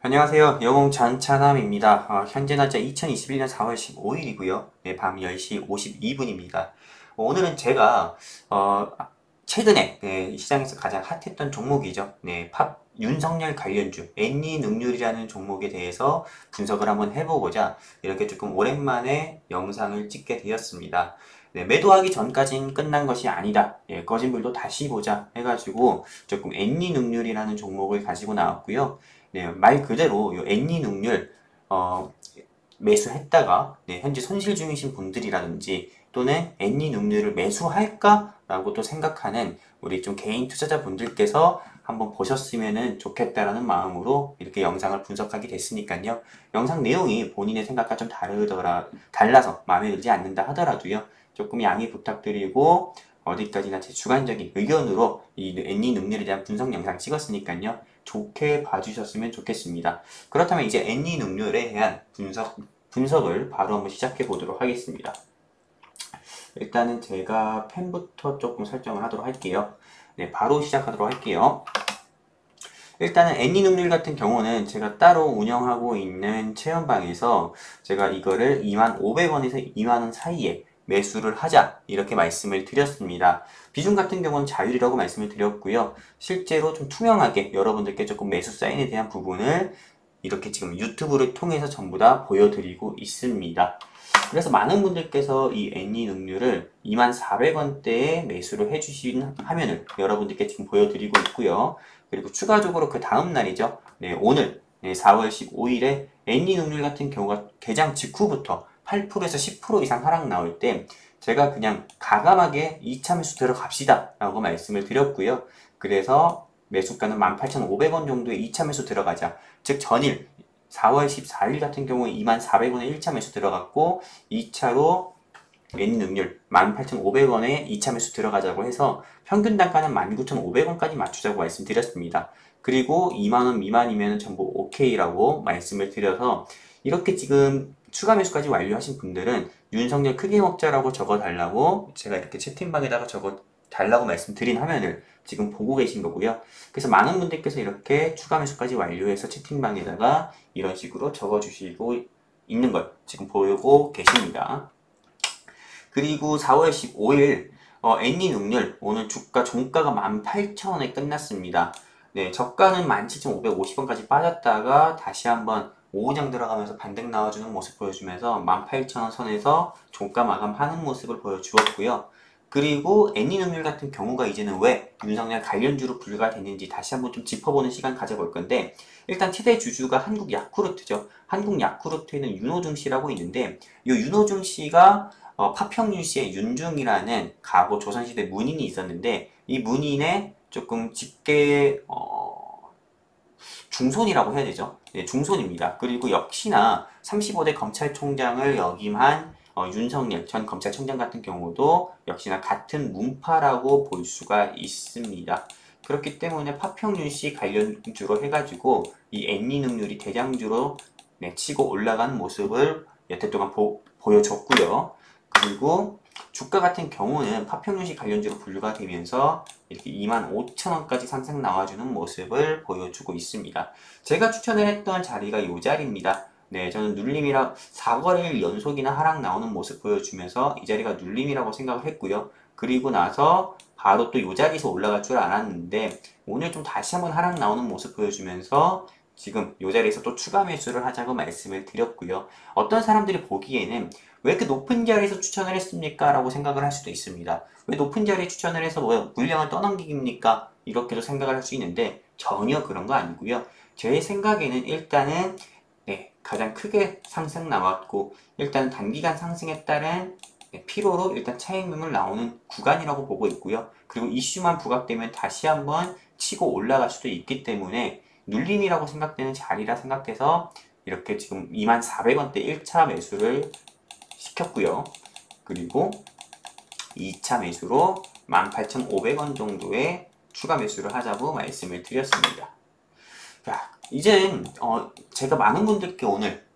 안녕하세요. 영웅 전차남입니다. 현재 날짜 2021년 4월 15일이고요. 네, 밤 10시 52분입니다. 오늘은 제가 최근에 시장에서 가장 핫했던 종목이죠. 네, 팝 윤석열 관련주 애니능률이라는 종목에 대해서 분석을 한번 해보고자 이렇게 조금 오랜만에 영상을 찍게 되었습니다. 네, 매도하기 전까진 끝난 것이 아니다. 꺼진 불도 다시 보자 해가지고 조금 애니능률이라는 종목을 가지고 나왔고요. 네, 말 그대로 요 애니능률 매수했다가 현재 손실 중이신 분들이라든지 또는 애니능률을 매수할까라고 또 생각하는 우리 좀 개인 투자자분들께서 한번 보셨으면 좋겠다라는 마음으로 이렇게 영상을 분석하게 됐으니까요. 영상 내용이 본인의 생각과 좀 달라서 마음에 들지 않는다 하더라도요. 조금 양해 부탁드리고 어디까지나 제 주관적인 의견으로 이 애니능률에 대한 분석 영상 찍었으니까요. 좋게 봐주셨으면 좋겠습니다. 그렇다면 이제 애니능률에 대한 분석을 바로 한번 시작해 보도록 하겠습니다. 일단은 제가 펜부터 조금 설정을 하도록 할게요. 네, 바로 시작하도록 할게요. 일단은 애니능률 같은 경우는 제가 따로 운영하고 있는 체험방에서 제가 이거를 25,500원에서 20,000원 사이에 매수를 하자 이렇게 말씀을 드렸습니다. 비중 같은 경우는 자율이라고 말씀을 드렸고요. 실제로 좀 투명하게 여러분들께 조금 매수 사인에 대한 부분을 이렇게 지금 유튜브를 통해서 전부 다 보여드리고 있습니다. 그래서 많은 분들께서 이 애니능률을 24,000원대에 매수를 해주신 화면을 여러분들께 지금 보여드리고 있고요. 그리고 추가적으로 그 다음 날이죠. 네, 오늘 4월 15일에 애니능률 같은 경우가 개장 직후부터 8%에서 10% 이상 하락 나올 때 제가 그냥 가감하게 2차 매수 들어갑시다 라고 말씀을 드렸고요. 그래서 매수가는 18,500원 정도의 2차 매수 들어가자. 즉 전일 4월 14일 같은 경우에 24,000원에 1차 매수 들어갔고 2차로 애니능률 18,500원에 2차 매수 들어가자고 해서 평균 단가는 19,500원까지 맞추자고 말씀드렸습니다. 그리고 2만원 미만이면 전부 오케이라고 말씀을 드려서 이렇게 지금 추가 매수까지 완료하신 분들은 윤석열 크게 먹자라고 적어달라고 제가 이렇게 채팅방에다가 적어달라고 말씀드린 화면을 지금 보고 계신 거고요. 그래서 많은 분들께서 이렇게 추가 매수까지 완료해서 채팅방에다가 이런 식으로 적어주시고 있는 걸 지금 보고 계십니다. 그리고 4월 15일 애니능률 오늘 주가 종가가 18,000원에 끝났습니다. 네, 저가는 17,550원까지 빠졌다가 다시 한번 오후장 들어가면서 반등 나와주는 모습 보여주면서 18,000원 선에서 종가 마감하는 모습을 보여주었고요. 그리고 애니능률 같은 경우가 이제는 왜 윤석열 관련주로 분류가 됐는지 다시 한번 좀 짚어보는 시간 가져볼 건데 일단 최대 주주가 한국 야쿠르트죠. 한국 야쿠르트에는 윤호중 씨라고 있는데 이 윤호중 씨가 파평윤 씨의 윤중이라는 과거 조선시대 문인이 있었는데 이 문인의 조금 직계 중손이라고 해야 되죠. 네, 중손입니다. 그리고 역시나 35대 검찰총장을 역임한 윤석열 전 검찰총장 같은 경우도 역시나 같은 문파라고 볼 수가 있습니다. 그렇기 때문에 파평윤 씨 관련주로 해가지고 이 애니능률이 대장주로 치고 올라가는 모습을 여태 동안 보여줬고요. 그리고 주가 같은 경우는 파평윤씨 관련주로 분류가 되면서 이렇게 25,000원까지 상승 나와주는 모습을 보여주고 있습니다. 제가 추천을 했던 자리가 이 자리입니다. 네, 저는 눌림이라 4거래일 연속이나 하락 나오는 모습 보여주면서 이 자리가 눌림이라고 생각을 했고요. 그리고 나서 바로 또 이 자리에서 올라갈 줄 알았는데 오늘 좀 다시 한번 하락 나오는 모습 보여주면서 지금 이 자리에서 또 추가 매수를 하자고 말씀을 드렸고요. 어떤 사람들이 보기에는 왜 이렇게 높은 자리에서 추천을 했습니까? 라고 생각을 할 수도 있습니다. 왜 높은 자리에 추천을 해서 뭐 물량을 떠넘깁니까? 이렇게도 생각을 할 수 있는데 전혀 그런 거 아니고요. 제 생각에는 일단은 가장 크게 상승 나왔고 일단 단기간 상승에 따른 피로로 일단 차익매물 나오는 구간이라고 보고 있고요. 그리고 이슈만 부각되면 다시 한번 치고 올라갈 수도 있기 때문에 눌림이라고 생각되는 자리라 생각돼서 이렇게 지금 24,000원대 1차 매수를 시켰고요. 그리고 2차 매수로 18,500원 정도의 추가 매수를 하자고 말씀을 드렸습니다. 자, 이젠 제가 많은 분들께 오늘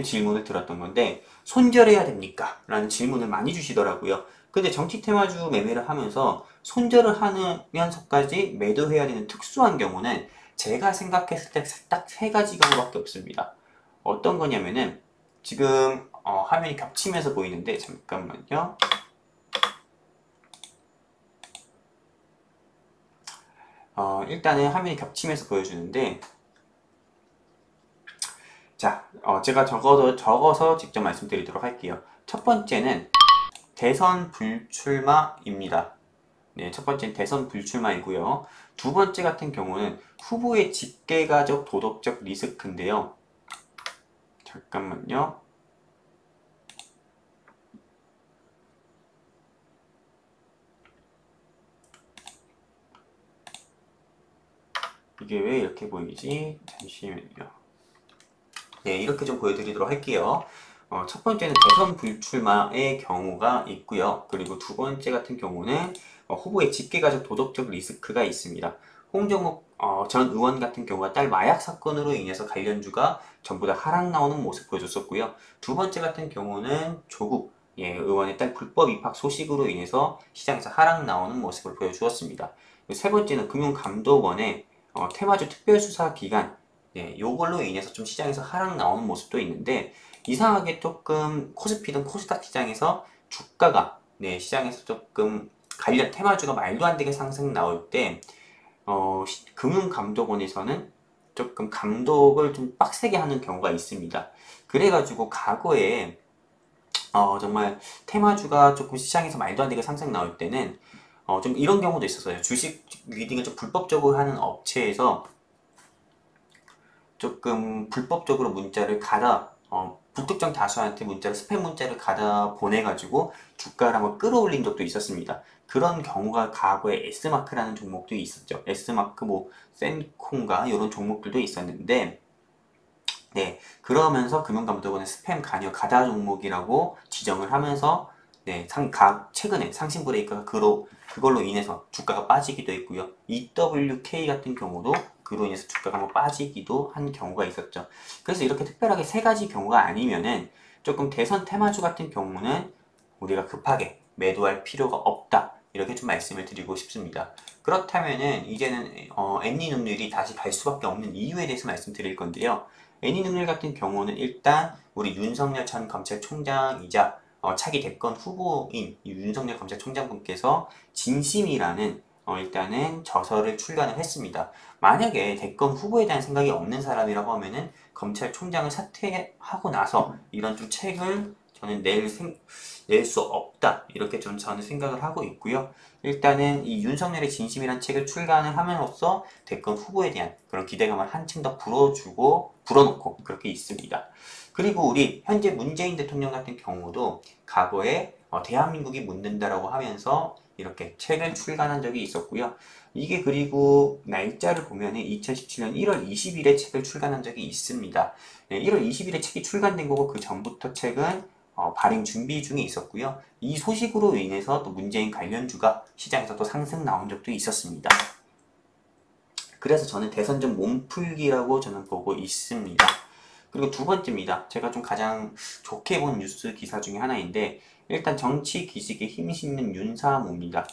질문을 드렸던 건데 손절해야 됩니까? 라는 질문을 많이 주시더라고요. 근데 정치 테마주 매매를 하면서 손절을 하면서까지 매도해야 되는 특수한 경우는 제가 생각했을 때 딱 세 가지 경우밖에 없습니다. 어떤 거냐면은 지금 화면이 겹치면서 보이는데 잠깐만요. 일단은 화면이 겹치면서 보여주는데 자, 제가 적어서 직접 말씀드리도록 할게요. 첫 번째는 대선 불출마입니다. 네, 첫 번째는 대선 불출마이고요. 두 번째 같은 경우는 후보의 직계가적 도덕적 리스크인데요. 잠깐만요. 이게 왜 이렇게 보이지? 잠시만요. 네, 이렇게 좀 보여드리도록 할게요. 첫 번째는 대선 불출마의 경우가 있고요. 그리고 두 번째 같은 경우는 후보의 직계가적 도덕적 리스크가 있습니다. 홍정욱 전 의원 같은 경우가 딸 마약 사건으로 인해서 관련주가 전부 다 하락 나오는 모습 보여줬었고요. 두 번째 같은 경우는 조국 의원의 딸 불법 입학 소식으로 인해서 시장에서 하락 나오는 모습을 보여주었습니다. 세 번째는 금융감독원의 테마주 특별수사기관 요걸로 인해서 좀 시장에서 하락 나오는 모습도 있는데 이상하게 조금 코스피든 코스닥 시장에서 주가가 시장에서 조금 관련 테마주가 말도 안 되게 상승 나올 때 금융감독원에서는 조금 감독을 좀 빡세게 하는 경우가 있습니다. 그래가지고 과거에 정말 테마주가 조금 시장에서 말도 안 되게 상승 나올 때는 좀 이런 경우도 있었어요. 주식 리딩을 좀 불법적으로 하는 업체에서 조금 불법적으로 문자를 불특정 다수한테 스팸 문자를 가다 보내가지고 주가를 한번 끌어올린 적도 있었습니다. 그런 경우가 과거에 S마크라는 종목도 있었죠. S마크, 센콩가 이런 종목들도 있었는데, 네, 그러면서 금융감독원의 스팸 관여 가다 종목이라고 지정을 하면서 최근에 상신 브레이크가 그걸로 인해서 주가가 빠지기도 했고요. EWK 같은 경우도 그로 인해서 주가가 한번 빠지기도 한 경우가 있었죠. 그래서 이렇게 특별하게 세 가지 경우가 아니면은 조금 대선 테마주 같은 경우는 우리가 급하게 매도할 필요가 없다. 이렇게 좀 말씀을 드리고 싶습니다. 그렇다면은 이제는 애니 능률이 다시 갈 수밖에 없는 이유에 대해서 말씀드릴 건데요. 애니 능률 같은 경우는 일단 우리 윤석열 전 검찰총장이자 차기 대권 후보인 윤석열 검찰총장분께서 진심이라는 일단은 저서를 출간을 했습니다. 만약에 대권 후보에 대한 생각이 없는 사람이라고 하면은 검찰총장을 사퇴하고 나서 이런 좀 책을 저는 낼 수 없다. 이렇게 좀 저는 생각을 하고 있고요. 일단은 이 윤석열의 진심이란 책을 출간을 함으로써 대권 후보에 대한 그런 기대감을 한층 더 불어놓고 그렇게 있습니다. 그리고 우리 현재 문재인 대통령 같은 경우도 과거에 대한민국이 묻는다라고 하면서 이렇게 책을 출간한 적이 있었고요. 이게 그리고 날짜를 보면은 2017년 1월 20일에 책을 출간한 적이 있습니다. 1월 20일에 책이 출간된 거고 그 전부터 책은 발행 준비 중에 있었고요. 이 소식으로 인해서 또 문재인 관련주가 시장에서 또 상승 나온 적도 있었습니다. 그래서 저는 대선전 몸풀기라고 저는 보고 있습니다. 그리고 두 번째입니다. 제가 좀 가장 좋게 본 뉴스 기사 중에 하나인데 일단 정치 기식에 힘싣는 윤사모입니다.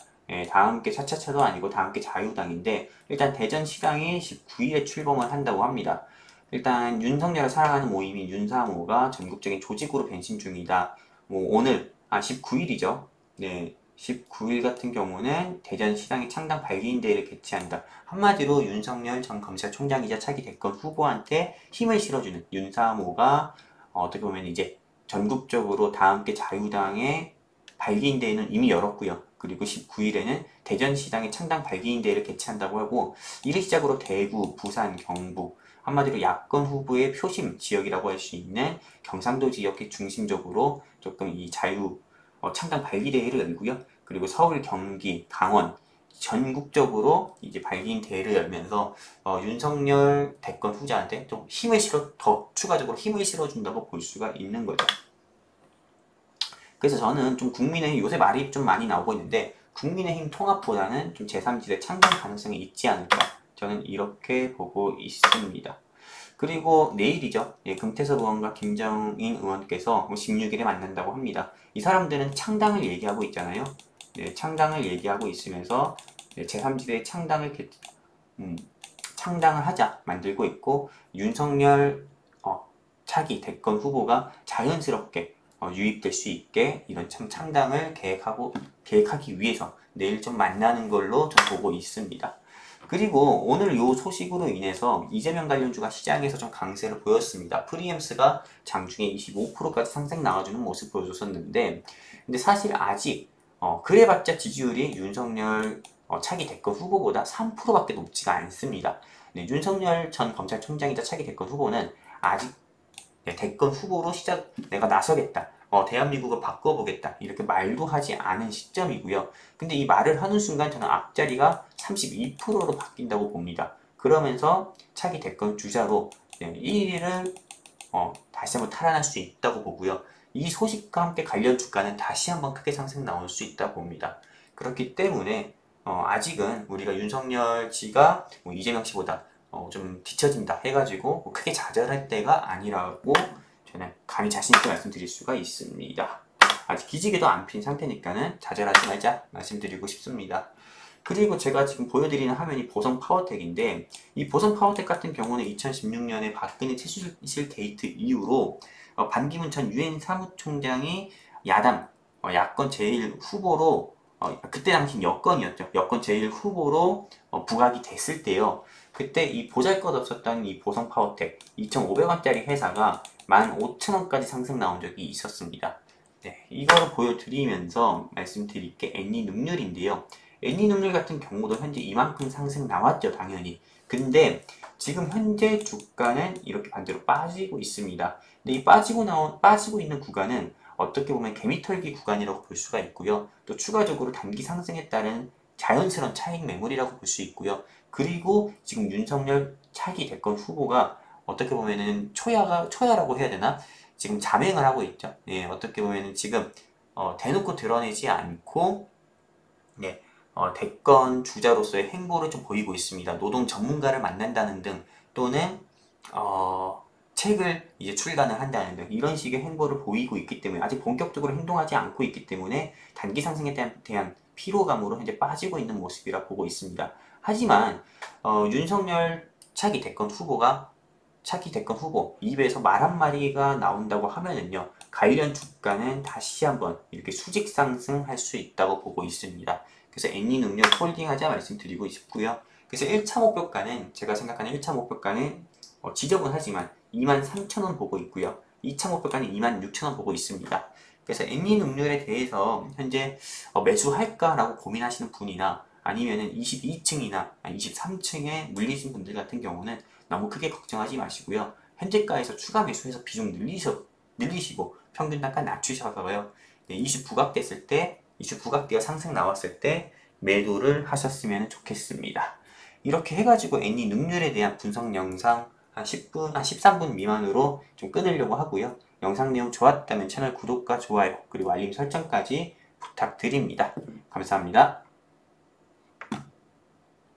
다음께 차차차도 아니고 다음께 자유당인데 일단 대전시장이 19일에 출범을 한다고 합니다. 일단 윤석열을 사랑하는 모임인 윤사모가 전국적인 조직으로 변신 중이다. 오늘 19일이죠. 네, 19일 같은 경우는 대전시장의 창당 발기인대회를 개최한다. 한마디로 윤석열 전 검찰총장이자 차기 대권 후보한테 힘을 실어주는 윤사모가 어떻게 보면 이제 전국적으로 다음께 자유당의 발기인대회는 이미 열었고요. 그리고 19일에는 대전시장의 창당 발기인대회를 개최한다고 하고 이를 시작으로 대구, 부산, 경북 한마디로 야권 후보의 표심 지역이라고 할 수 있는 경상도 지역의 중심적으로 조금 이 창당 발기대회를 열고요. 그리고 서울, 경기, 강원 전국적으로 이제 발기인 대회를 열면서 윤석열 대권 후보한테 좀 더 추가적으로 힘을 실어준다고 볼 수가 있는 거죠. 그래서 저는 좀 국민의힘 요새 말이 좀 많이 나오고 있는데 국민의힘 통합보다는 좀 제3지대 창당 가능성이 있지 않을까 저는 이렇게 보고 있습니다. 그리고 내일이죠. 금태섭 의원과 김정인 의원께서 16일에 만난다고 합니다. 이 사람들은 창당을 얘기하고 있잖아요. 창당을 얘기하고 있으면서 제3지대 창당을 하자 만들고 있고, 윤석열 차기 대권 후보가 자연스럽게 유입될 수 있게 이런 창당을 계획하기 위해서 내일 좀 만나는 걸로 좀 보고 있습니다. 그리고 오늘 요 소식으로 인해서 이재명 관련주가 시장에서 좀 강세를 보였습니다. 프리엠스가 장중에 25%까지 상승 나와주는 모습 보여줬었는데, 근데 사실 아직 그래봤자 지지율이 윤석열 차기 대권 후보보다 3%밖에 높지가 않습니다. 네, 윤석열 전 검찰총장이자 차기 대권 후보는 아직 대권 후보로 내가 나서겠다, 대한민국을 바꿔보겠다, 이렇게 말도 하지 않은 시점이고요. 근데 이 말을 하는 순간 저는 앞자리가 32%로 바뀐다고 봅니다. 그러면서 차기 대권 주자로 1위를 다시 한번 탈환할 수 있다고 보고요. 이 소식과 함께 관련 주가는 다시 한번 크게 상승 나올 수 있다 봅니다. 그렇기 때문에 아직은 우리가 윤석열 씨가 이재명 씨보다 좀 뒤처진다 해가지고 크게 좌절할 때가 아니라고 저는 감히 자신있게 말씀드릴 수가 있습니다. 아직 기지개도 안 핀 상태니까는 좌절하지 말자 말씀드리고 싶습니다. 그리고 제가 지금 보여드리는 화면이 보성 파워텍인데, 이 보성 파워텍 같은 경우는 2016년에 박근혜 최순실 게이트 이후로 반기문 전 유엔 사무총장이 야권 제1 후보로 그때 당시 여권이었죠. 여권 제1 후보로 부각이 됐을 때요. 그때 이 보잘것없었던 이 보성 파워텍 2,500원짜리 회사가 15,000원까지 상승 나온 적이 있었습니다. 네, 이거를 보여드리면서 말씀드릴 게 애니눅률인데요. 애니눅률 같은 경우도 현재 이만큼 상승 나왔죠, 당연히. 근데 지금 현재 주가는 이렇게 반대로 빠지고 있습니다. 근데 이 빠지고 있는 구간은 어떻게 보면 개미털기 구간이라고 볼 수가 있고요. 또 추가적으로 단기 상승에 따른 자연스러운 차익 매물이라고 볼 수 있고요. 그리고 지금 윤석열 차기 대권 후보가 어떻게 보면은 초야라고 해야 되나? 지금 자맹을 하고 있죠. 예, 어떻게 보면은 지금 대놓고 드러내지 않고 대권 주자로서의 행보를 좀 보이고 있습니다. 노동 전문가를 만난다는 등, 또는 책을 이제 출간을 한다는 등 이런 식의 행보를 보이고 있기 때문에 아직 본격적으로 행동하지 않고 있기 때문에 단기 상승에 대한 피로감으로 현재 빠지고 있는 모습이라 보고 있습니다. 하지만 윤석열 차기 대권 후보 입에서 말 한마디가 나온다고 하면은요, 관련 주가는 다시 한번 이렇게 수직 상승할 수 있다고 보고 있습니다. 그래서 애니눅률 홀딩하자 말씀드리고 싶고요. 그래서 1차 목표가는, 제가 생각하는 1차 목표가는 지적은 하지만 23,000원 보고 있고요. 2차 목표가는 26,000원 보고 있습니다. 그래서 애니눅률에 대해서 현재 매수할까라고 고민하시는 분이나 아니면은 22층이나 23층에 물리신 분들 같은 경우는 너무 크게 걱정하지 마시고요. 현재가에서 추가 매수해서 비중 늘리시고 평균 단가 낮추셔서요. 이슈 부각되어 상승 나왔을 때 매도를 하셨으면 좋겠습니다. 이렇게 해가지고 애니눅률에 대한 분석 영상 한 13분 미만으로 좀 끊으려고 하고요. 영상 내용 좋았다면 채널 구독과 좋아요, 그리고 알림 설정까지 부탁드립니다. 감사합니다.